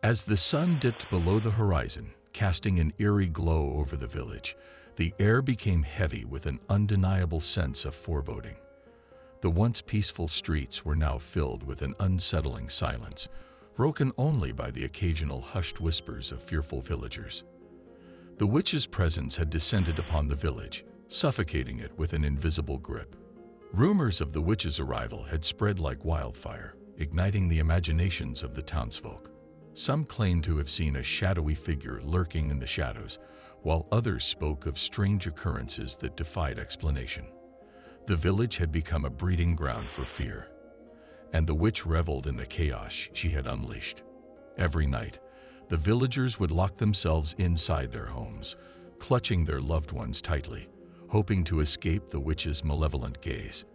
As the sun dipped below the horizon, casting an eerie glow over the village, the air became heavy with an undeniable sense of foreboding. The once peaceful streets were now filled with an unsettling silence, broken only by the occasional hushed whispers of fearful villagers. The witch's presence had descended upon the village, suffocating it with an invisible grip. Rumors of the witch's arrival had spread like wildfire, igniting the imaginations of the townsfolk. Some claimed to have seen a shadowy figure lurking in the shadows, while others spoke of strange occurrences that defied explanation. The village had become a breeding ground for fear, and the witch reveled in the chaos she had unleashed. Every night, the villagers would lock themselves inside their homes, clutching their loved ones tightly, hoping to escape the witch's malevolent gaze.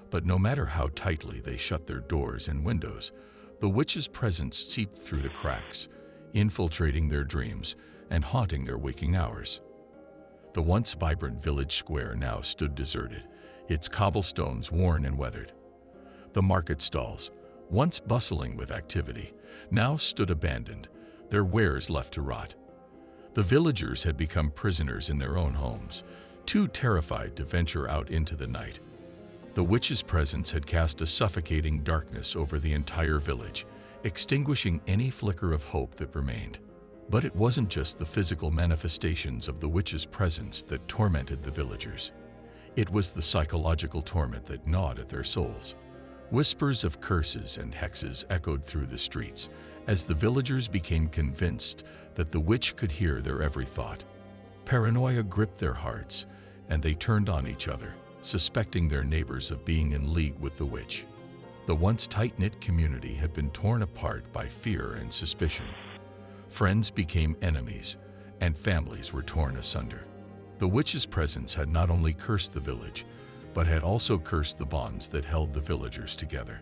But no matter how tightly they shut their doors and windows, the witch's presence seeped through the cracks, infiltrating their dreams and haunting their waking hours. The once vibrant village square now stood deserted, its cobblestones worn and weathered. The market stalls, once bustling with activity, now stood abandoned, their wares left to rot. The villagers had become prisoners in their own homes, too terrified to venture out into the night. The witch's presence had cast a suffocating darkness over the entire village, extinguishing any flicker of hope that remained. But it wasn't just the physical manifestations of the witch's presence that tormented the villagers. It was the psychological torment that gnawed at their souls. Whispers of curses and hexes echoed through the streets as the villagers became convinced that the witch could hear their every thought. Paranoia gripped their hearts, and they turned on each other, suspecting their neighbors of being in league with the witch. The once tight-knit community had been torn apart by fear and suspicion. Friends became enemies, and families were torn asunder. The witch's presence had not only cursed the village, but had also cursed the bonds that held the villagers together.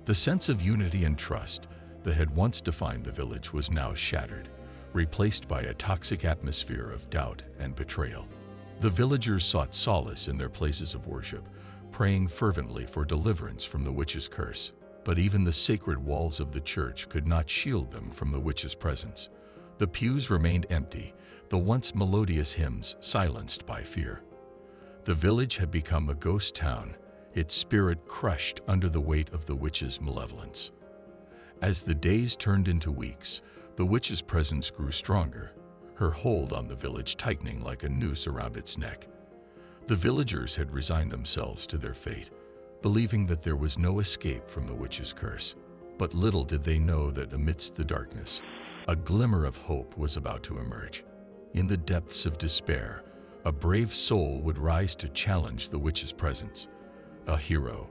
The sense of unity and trust that had once defined the village was now shattered, replaced by a toxic atmosphere of doubt and betrayal. The villagers sought solace in their places of worship, praying fervently for deliverance from the witch's curse. But even the sacred walls of the church could not shield them from the witch's presence. The pews remained empty, the once melodious hymns silenced by fear. The village had become a ghost town, its spirit crushed under the weight of the witch's malevolence. As the days turned into weeks, the witch's presence grew stronger, her hold on the village tightening like a noose around its neck. The villagers had resigned themselves to their fate, believing that there was no escape from the witch's curse. But little did they know that amidst the darkness, a glimmer of hope was about to emerge. In the depths of despair, a brave soul would rise to challenge the witch's presence. A hero,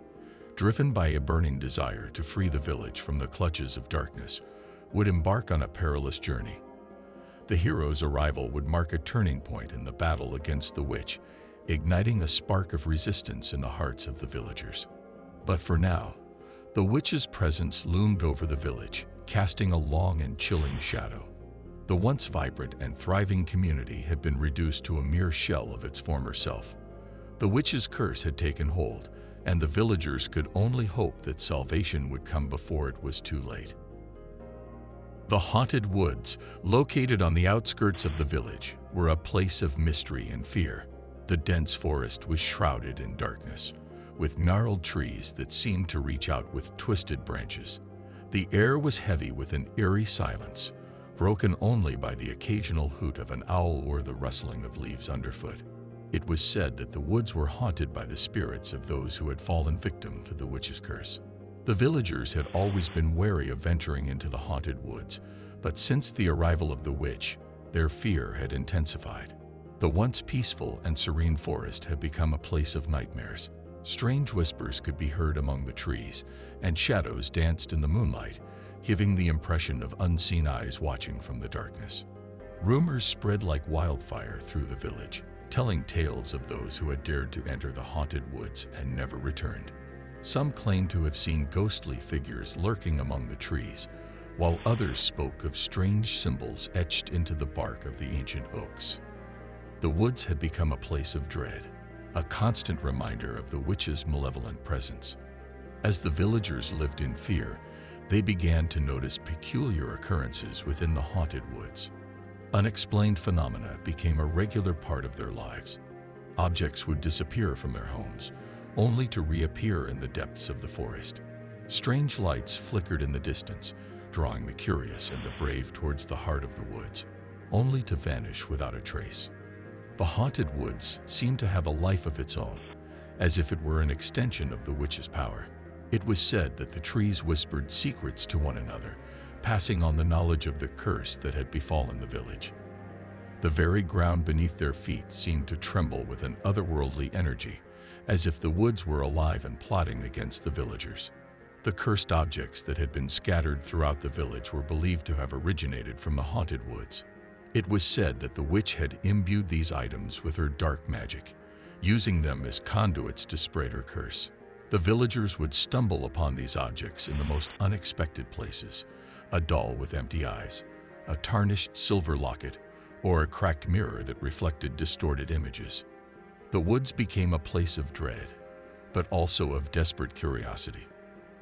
driven by a burning desire to free the village from the clutches of darkness, would embark on a perilous journey. The hero's arrival would mark a turning point in the battle against the witch, igniting a spark of resistance in the hearts of the villagers. But for now, the witch's presence loomed over the village, casting a long and chilling shadow. The once vibrant and thriving community had been reduced to a mere shell of its former self. The witch's curse had taken hold, and the villagers could only hope that salvation would come before it was too late. The haunted woods, located on the outskirts of the village, were a place of mystery and fear. The dense forest was shrouded in darkness, with gnarled trees that seemed to reach out with twisted branches. The air was heavy with an eerie silence, broken only by the occasional hoot of an owl or the rustling of leaves underfoot. It was said that the woods were haunted by the spirits of those who had fallen victim to the witch's curse. The villagers had always been wary of venturing into the haunted woods, but since the arrival of the witch, their fear had intensified. The once peaceful and serene forest had become a place of nightmares. Strange whispers could be heard among the trees, and shadows danced in the moonlight, giving the impression of unseen eyes watching from the darkness. Rumors spread like wildfire through the village, telling tales of those who had dared to enter the haunted woods and never returned. Some claimed to have seen ghostly figures lurking among the trees, while others spoke of strange symbols etched into the bark of the ancient oaks. The woods had become a place of dread, a constant reminder of the witch's malevolent presence. As the villagers lived in fear, they began to notice peculiar occurrences within the haunted woods. Unexplained phenomena became a regular part of their lives. Objects would disappear from their homes, only to reappear in the depths of the forest. Strange lights flickered in the distance, drawing the curious and the brave towards the heart of the woods, only to vanish without a trace. The haunted woods seemed to have a life of its own, as if it were an extension of the witch's power. It was said that the trees whispered secrets to one another, passing on the knowledge of the curse that had befallen the village. The very ground beneath their feet seemed to tremble with an otherworldly energy, as if the woods were alive and plotting against the villagers. The cursed objects that had been scattered throughout the village were believed to have originated from the haunted woods. It was said that the witch had imbued these items with her dark magic, using them as conduits to spread her curse. The villagers would stumble upon these objects in the most unexpected places: a doll with empty eyes, a tarnished silver locket, or a cracked mirror that reflected distorted images. The woods became a place of dread, but also of desperate curiosity.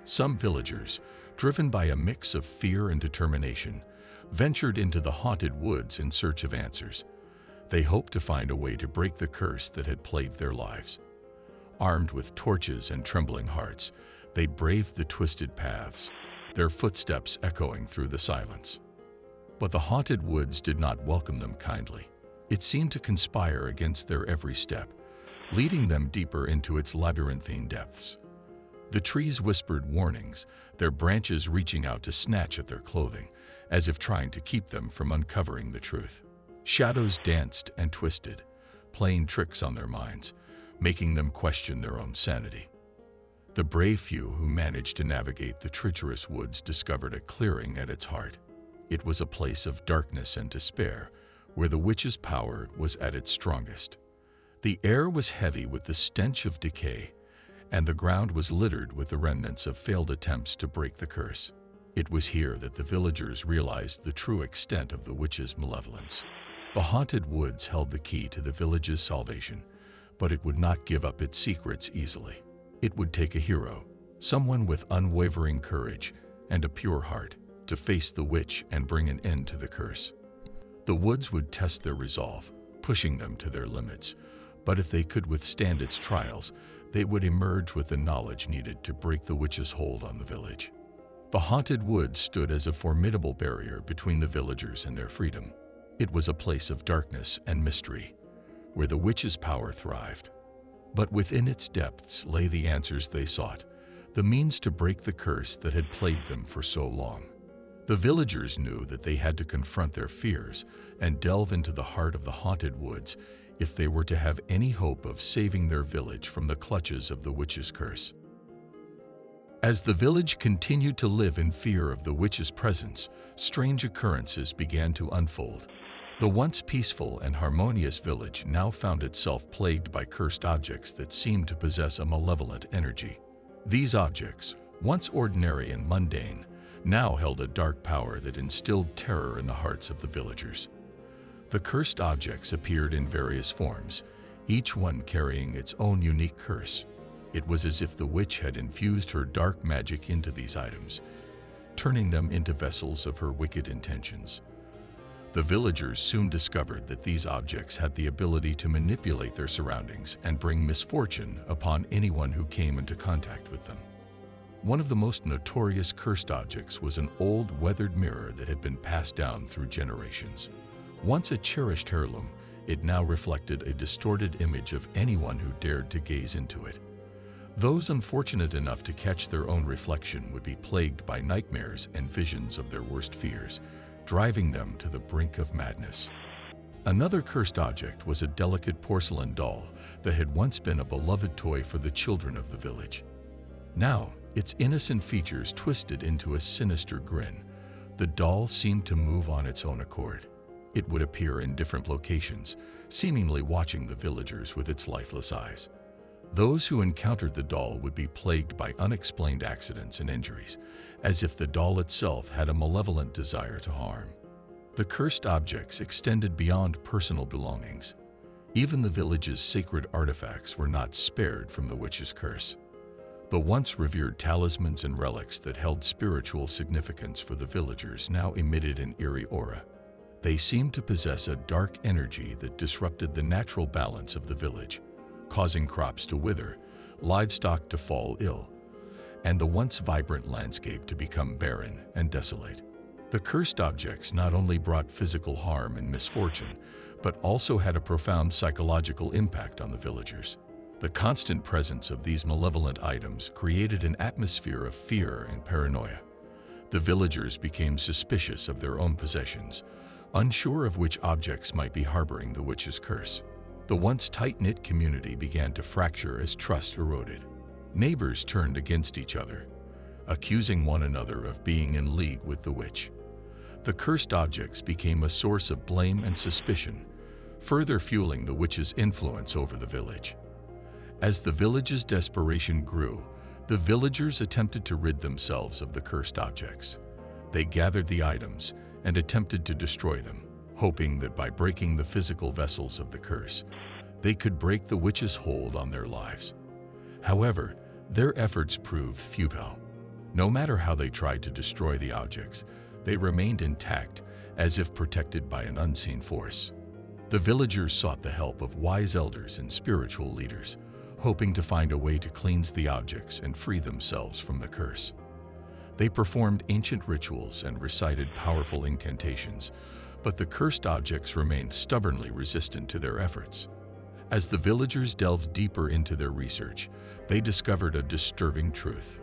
Some villagers, driven by a mix of fear and determination, ventured into the haunted woods in search of answers. They hoped to find a way to break the curse that had plagued their lives. Armed with torches and trembling hearts, they braved the twisted paths, their footsteps echoing through the silence. But the haunted woods did not welcome them kindly. It seemed to conspire against their every step, leading them deeper into its labyrinthine depths. The trees whispered warnings, their branches reaching out to snatch at their clothing, as if trying to keep them from uncovering the truth. Shadows danced and twisted, playing tricks on their minds, making them question their own sanity. The brave few who managed to navigate the treacherous woods discovered a clearing at its heart. It was a place of darkness and despair, where the witch's power was at its strongest. The air was heavy with the stench of decay, and the ground was littered with the remnants of failed attempts to break the curse. It was here that the villagers realized the true extent of the witch's malevolence. The haunted woods held the key to the village's salvation, but it would not give up its secrets easily. It would take a hero, someone with unwavering courage and a pure heart, to face the witch and bring an end to the curse. The woods would test their resolve, pushing them to their limits, but if they could withstand its trials, they would emerge with the knowledge needed to break the witch's hold on the village. The haunted woods stood as a formidable barrier between the villagers and their freedom. It was a place of darkness and mystery, where the witch's power thrived. But within its depths lay the answers they sought, the means to break the curse that had plagued them for so long. The villagers knew that they had to confront their fears and delve into the heart of the haunted woods if they were to have any hope of saving their village from the clutches of the witch's curse. As the village continued to live in fear of the witch's presence, strange occurrences began to unfold. The once peaceful and harmonious village now found itself plagued by cursed objects that seemed to possess a malevolent energy. These objects, once ordinary and mundane, now held a dark power that instilled terror in the hearts of the villagers. The cursed objects appeared in various forms, each one carrying its own unique curse. It was as if the witch had infused her dark magic into these items, turning them into vessels of her wicked intentions. The villagers soon discovered that these objects had the ability to manipulate their surroundings and bring misfortune upon anyone who came into contact with them. One of the most notorious cursed objects was an old, weathered mirror that had been passed down through generations. Once a cherished heirloom, it now reflected a distorted image of anyone who dared to gaze into it. Those unfortunate enough to catch their own reflection would be plagued by nightmares and visions of their worst fears, driving them to the brink of madness. Another cursed object was a delicate porcelain doll that had once been a beloved toy for the children of the village. Now, its innocent features twisted into a sinister grin. The doll seemed to move on its own accord. It would appear in different locations, seemingly watching the villagers with its lifeless eyes. Those who encountered the doll would be plagued by unexplained accidents and injuries, as if the doll itself had a malevolent desire to harm. The cursed objects extended beyond personal belongings. Even the village's sacred artifacts were not spared from the witch's curse. The once revered talismans and relics that held spiritual significance for the villagers now emitted an eerie aura. They seemed to possess a dark energy that disrupted the natural balance of the village, causing crops to wither, livestock to fall ill, and the once vibrant landscape to become barren and desolate. The cursed objects not only brought physical harm and misfortune, but also had a profound psychological impact on the villagers. The constant presence of these malevolent items created an atmosphere of fear and paranoia. The villagers became suspicious of their own possessions, unsure of which objects might be harboring the witch's curse. The once tight-knit community began to fracture as trust eroded. Neighbors turned against each other, accusing one another of being in league with the witch. The cursed objects became a source of blame and suspicion, further fueling the witch's influence over the village. As the village's desperation grew, the villagers attempted to rid themselves of the cursed objects. They gathered the items and attempted to destroy them, hoping that by breaking the physical vessels of the curse, they could break the witch's hold on their lives. However, their efforts proved futile. No matter how they tried to destroy the objects, they remained intact, as if protected by an unseen force. The villagers sought the help of wise elders and spiritual leaders, hoping to find a way to cleanse the objects and free themselves from the curse. They performed ancient rituals and recited powerful incantations, but the cursed objects remained stubbornly resistant to their efforts. As the villagers delved deeper into their research, they discovered a disturbing truth.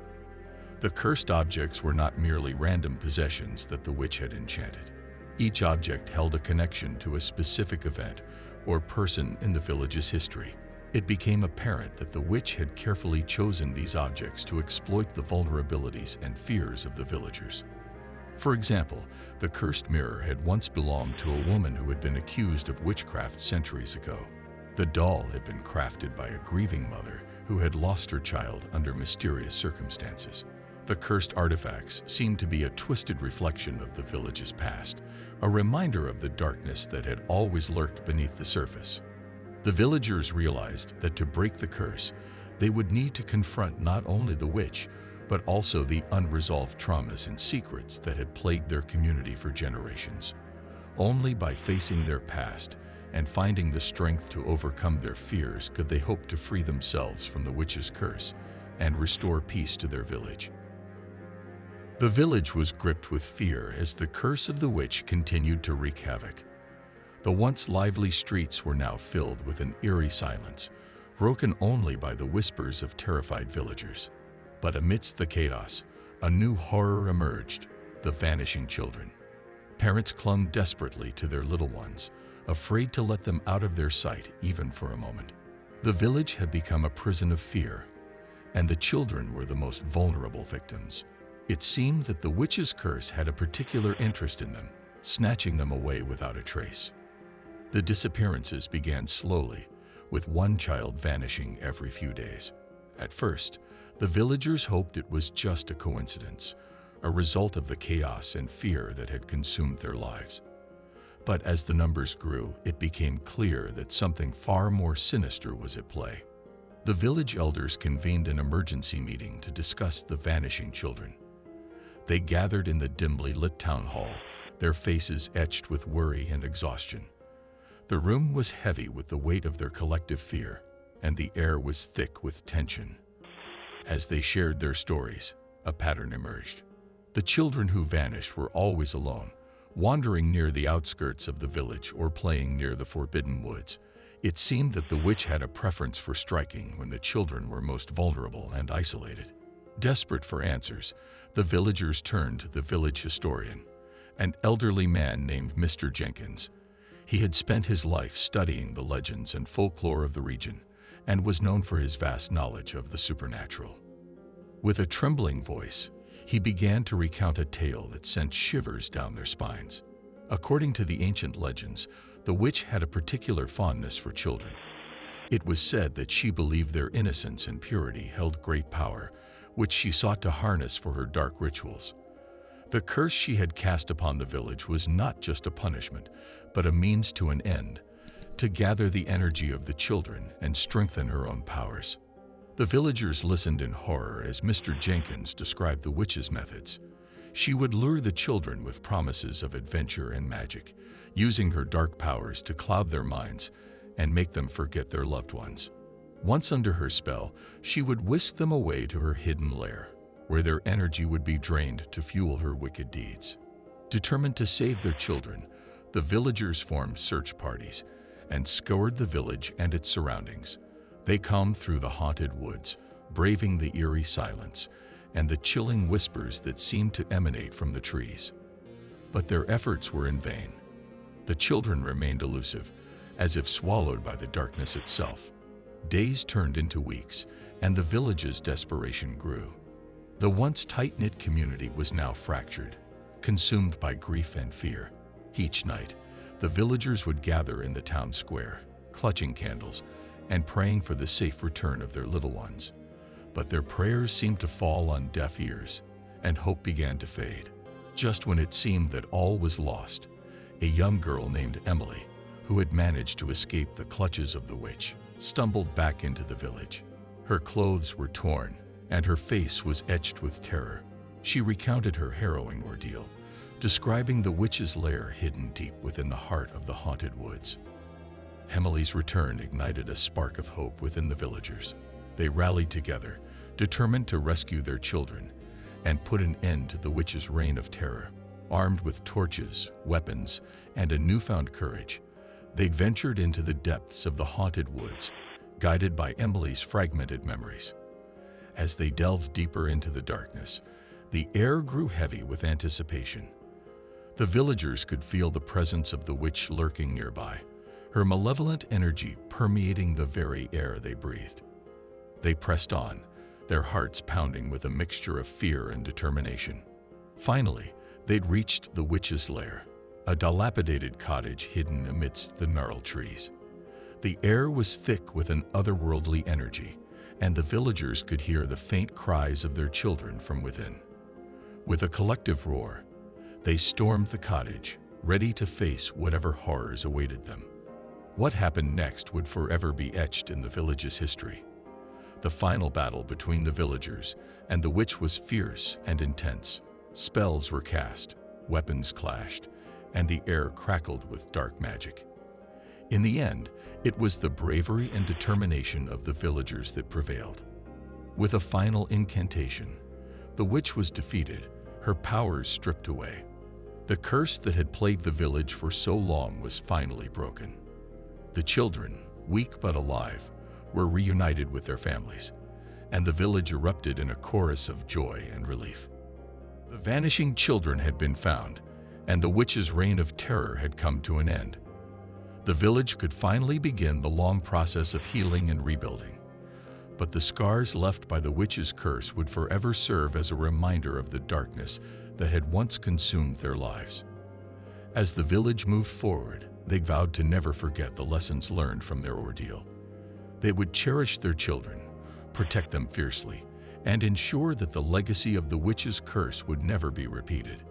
The cursed objects were not merely random possessions that the witch had enchanted. Each object held a connection to a specific event or person in the village's history. It became apparent that the witch had carefully chosen these objects to exploit the vulnerabilities and fears of the villagers. For example, the cursed mirror had once belonged to a woman who had been accused of witchcraft centuries ago. The doll had been crafted by a grieving mother who had lost her child under mysterious circumstances. The cursed artifacts seemed to be a twisted reflection of the village's past, a reminder of the darkness that had always lurked beneath the surface. The villagers realized that to break the curse, they would need to confront not only the witch, but also the unresolved traumas and secrets that had plagued their community for generations. Only by facing their past and finding the strength to overcome their fears could they hope to free themselves from the witch's curse and restore peace to their village. The village was gripped with fear as the curse of the witch continued to wreak havoc. The once lively streets were now filled with an eerie silence, broken only by the whispers of terrified villagers. But amidst the chaos, a new horror emerged: the vanishing children. Parents clung desperately to their little ones, afraid to let them out of their sight even for a moment. The village had become a prison of fear, and the children were the most vulnerable victims. It seemed that the witch's curse had a particular interest in them, snatching them away without a trace. The disappearances began slowly, with one child vanishing every few days. At first, the villagers hoped it was just a coincidence, a result of the chaos and fear that had consumed their lives. But as the numbers grew, it became clear that something far more sinister was at play. The village elders convened an emergency meeting to discuss the vanishing children. They gathered in the dimly lit town hall, their faces etched with worry and exhaustion. The room was heavy with the weight of their collective fear, and the air was thick with tension. As they shared their stories, a pattern emerged. The children who vanished were always alone, wandering near the outskirts of the village or playing near the forbidden woods. It seemed that the witch had a preference for striking when the children were most vulnerable and isolated. Desperate for answers, the villagers turned to the village historian, an elderly man named Mr. Jenkins. He had spent his life studying the legends and folklore of the region and was known for his vast knowledge of the supernatural. With a trembling voice, he began to recount a tale that sent shivers down their spines. According to the ancient legends, the witch had a particular fondness for children. It was said that she believed their innocence and purity held great power, which she sought to harness for her dark rituals. The curse she had cast upon the village was not just a punishment, but a means to an end, to gather the energy of the children and strengthen her own powers. The villagers listened in horror as Mr. Jenkins described the witch's methods. She would lure the children with promises of adventure and magic, using her dark powers to cloud their minds and make them forget their loved ones. Once under her spell, she would whisk them away to her hidden lair, where their energy would be drained to fuel her wicked deeds. Determined to save their children, the villagers formed search parties and scoured the village and its surroundings. They combed through the haunted woods, braving the eerie silence and the chilling whispers that seemed to emanate from the trees. But their efforts were in vain. The children remained elusive, as if swallowed by the darkness itself. Days turned into weeks, and the village's desperation grew. The once tight-knit community was now fractured, consumed by grief and fear. Each night, the villagers would gather in the town square, clutching candles and praying for the safe return of their little ones. But their prayers seemed to fall on deaf ears, and hope began to fade. Just when it seemed that all was lost, a young girl named Emily, who had managed to escape the clutches of the witch, stumbled back into the village. Her clothes were torn, and her face was etched with terror. She recounted her harrowing ordeal, describing the witch's lair hidden deep within the heart of the haunted woods. Emily's return ignited a spark of hope within the villagers. They rallied together, determined to rescue their children and put an end to the witch's reign of terror. Armed with torches, weapons, and a newfound courage, they ventured into the depths of the haunted woods, guided by Emily's fragmented memories. As they delved deeper into the darkness, the air grew heavy with anticipation. The villagers could feel the presence of the witch lurking nearby, her malevolent energy permeating the very air they breathed. They pressed on, their hearts pounding with a mixture of fear and determination. Finally, they'd reached the witch's lair, a dilapidated cottage hidden amidst the gnarled trees. The air was thick with an otherworldly energy, and the villagers could hear the faint cries of their children from within. With a collective roar, they stormed the cottage, ready to face whatever horrors awaited them. What happened next would forever be etched in the village's history. The final battle between the villagers and the witch was fierce and intense. Spells were cast, weapons clashed, and the air crackled with dark magic. In the end, it was the bravery and determination of the villagers that prevailed. With a final incantation, the witch was defeated, her powers stripped away. The curse that had plagued the village for so long was finally broken. The children, weak but alive, were reunited with their families, and the village erupted in a chorus of joy and relief. The vanishing children had been found, and the witch's reign of terror had come to an end. The village could finally begin the long process of healing and rebuilding. But the scars left by the witch's curse would forever serve as a reminder of the darkness that had once consumed their lives. As the village moved forward, they vowed to never forget the lessons learned from their ordeal. They would cherish their children, protect them fiercely, and ensure that the legacy of the witch's curse would never be repeated.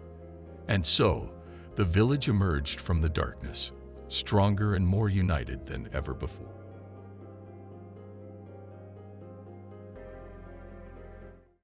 And so, the village emerged from the darkness, stronger and more united than ever before.